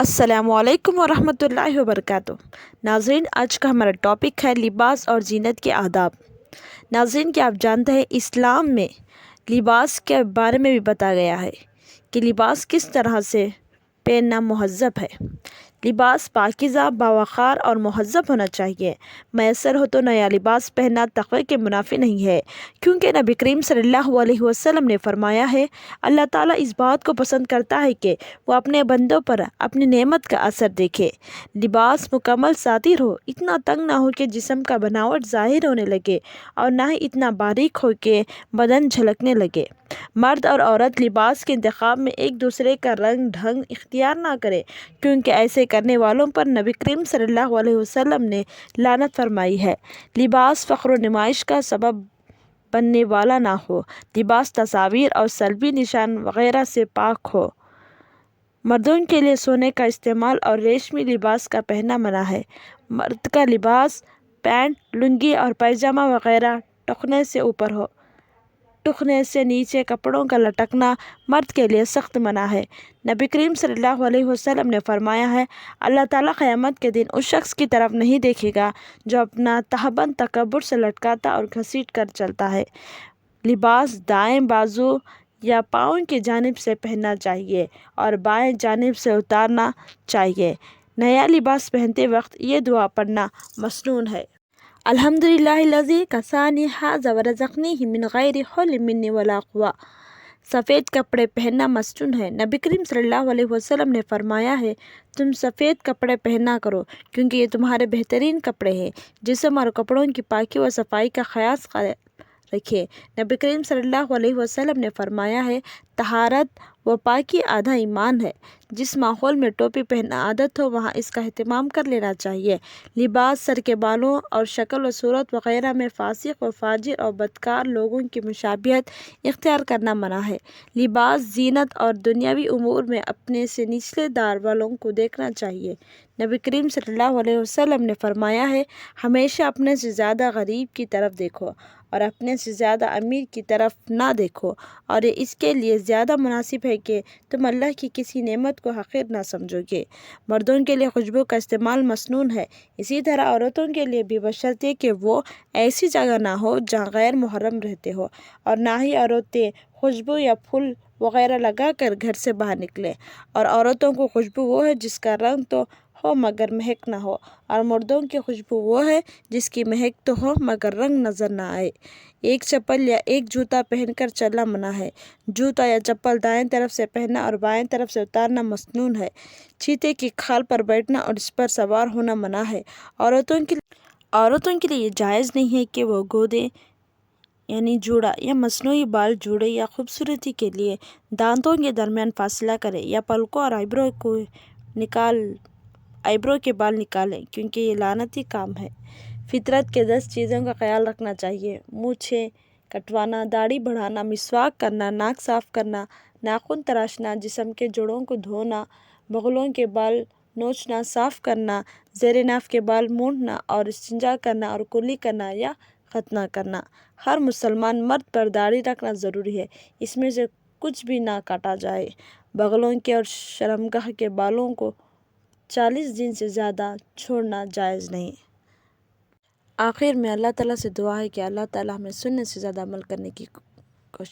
السلام علیکم ورحمۃ اللہ وبرکاتہ۔ ناظرین، آج کا ہمارا ٹاپک ہے لباس اور زینت کے آداب۔ ناظرین، کیا آپ جانتے ہیں اسلام میں لباس کے بارے میں بھی بتایا گیا ہے کہ لباس کس طرح سے پہننا مہذب ہے۔ لباس پاکیزہ، باوقار اور مہذب ہونا چاہیے۔ میسر ہو تو نیا لباس پہننا تقوی کے منافی نہیں ہے، کیونکہ نبی کریم صلی اللہ علیہ وسلم نے فرمایا ہے، اللہ تعالیٰ اس بات کو پسند کرتا ہے کہ وہ اپنے بندوں پر اپنی نعمت کا اثر دیکھے۔ لباس مکمل ساتر ہو، اتنا تنگ نہ ہو کہ جسم کا بناوٹ ظاہر ہونے لگے اور نہ ہی اتنا باریک ہو کہ بدن جھلکنے لگے۔ مرد اور عورت لباس کے انتخاب میں ایک دوسرے کا رنگ ڈھنگ اختیار نہ کرے، کیونکہ ایسے کرنے والوں پر نبی کریم صلی اللہ علیہ وسلم نے لعنت فرمائی ہے۔ لباس فخر و نمائش کا سبب بننے والا نہ ہو۔ لباس تصاویر اور سلبی نشان وغیرہ سے پاک ہو۔ مردوں کے لیے سونے کا استعمال اور ریشمی لباس کا پہننا منع ہے۔ مرد کا لباس پینٹ، لنگی اور پائجامہ وغیرہ ٹخنے سے اوپر ہو۔ ٹخنے سے نیچے کپڑوں کا لٹکنا مرد کے لیے سخت منع ہے۔ نبی کریم صلی اللہ علیہ وسلم نے فرمایا ہے، اللہ تعالیٰ قیامت کے دن اس شخص کی طرف نہیں دیکھے گا جو اپنا تہبند تکبر سے لٹکاتا اور گھسیٹ کر چلتا ہے۔ لباس دائیں بازو یا پاؤں کی جانب سے پہننا چاہیے اور بائیں جانب سے اتارنا چاہیے۔ نیا لباس پہنتے وقت یہ دعا پڑھنا مسنون ہے۔ الحمدللہ الذی کسانی ھذا ورزقنیہ من غیر حول منی ولا قوہ۔ سفید کپڑے پہننا مسنون ہے۔ نبی کریم صلی اللہ علیہ وسلم نے فرمایا ہے، تم سفید کپڑے پہنا کرو، کیونکہ یہ تمہارے بہترین کپڑے ہیں۔ جسم اور کپڑوں کی پاکی و صفائی کا خیال رکھیں۔ نبی کریم صلی اللہ علیہ وسلم نے فرمایا ہے، طہارت و پاکی آدھا ایمان ہے۔ جس ماحول میں ٹوپی پہننا عادت ہو، وہاں اس کا اہتمام کر لینا چاہیے۔ لباس سر کے بالوں اور شکل و صورت وغیرہ میں فاسق و فاجر اور بدکار لوگوں کی مشابہت اختیار کرنا منع ہے۔ لباس زینت اور دنیاوی امور میں اپنے سے نچلے دار والوں کو دیکھنا چاہیے۔ نبی کریم صلی اللہ علیہ وسلم نے فرمایا ہے، ہمیشہ اپنے سے زیادہ غریب کی طرف دیکھو اور اپنے سے زیادہ امیر کی طرف نہ دیکھو، اور یہ اس کے لیے زیادہ مناسب ہے کہ تم اللہ کی کسی نعمت کو حقیر نہ سمجھو گے۔ مردوں کے لیے خوشبو کا استعمال مسنون ہے، اسی طرح عورتوں کے لیے بھی، بشرطیکہ کہ وہ ایسی جگہ نہ ہو جہاں غیر محرم رہتے ہو، اور نہ ہی عورتیں خوشبو یا پھول وغیرہ لگا کر گھر سے باہر نکلیں۔ اور عورتوں کو خوشبو وہ ہے جس کا رنگ تو ہو مگر مہک نہ ہو، اور مردوں کی خوشبو وہ ہے جس کی مہک تو ہو مگر رنگ نظر نہ آئے۔ ایک چپل یا ایک جوتا پہن کر چلنا منع ہے۔ جوتا یا چپل دائیں طرف سے پہننا اور بائیں طرف سے اتارنا مسنون ہے۔ چیتے کی کھال پر بیٹھنا اور اس پر سوار ہونا منع ہے۔ عورتوں کے لیے یہ جائز نہیں ہے کہ وہ گودے یعنی جوڑا یا مصنوعی بال جوڑیں، یا خوبصورتی کے لیے دانتوں کے درمیان فاصلہ کریں، یا پلکوں اور آئیبرو کے بال نکالیں، کیونکہ یہ لعنتی کام ہے۔ فطرت کے 10 چیزوں کا خیال رکھنا چاہیے: مونچھیں کٹوانا، داڑھی بڑھانا، مسواک کرنا، ناک صاف کرنا، ناخن تراشنا، جسم کے جوڑوں کو دھونا، بغلوں کے بال نوچنا، صاف کرنا، زیر ناف کے بال مونڈنا، اور استنجا کرنا اور کلی کرنا یا ختنہ کرنا۔ ہر مسلمان مرد پر داڑھی رکھنا ضروری ہے، اس میں سے کچھ بھی نہ کاٹا جائے۔ بغلوں کے اور شرمگاہ کے بالوں کو 40 دن سے زیادہ چھوڑنا جائز نہیں۔ آخر میں اللہ تعالیٰ سے دعا ہے کہ اللہ تعالیٰ ہمیں سنت سے زیادہ عمل کرنے کی کوشش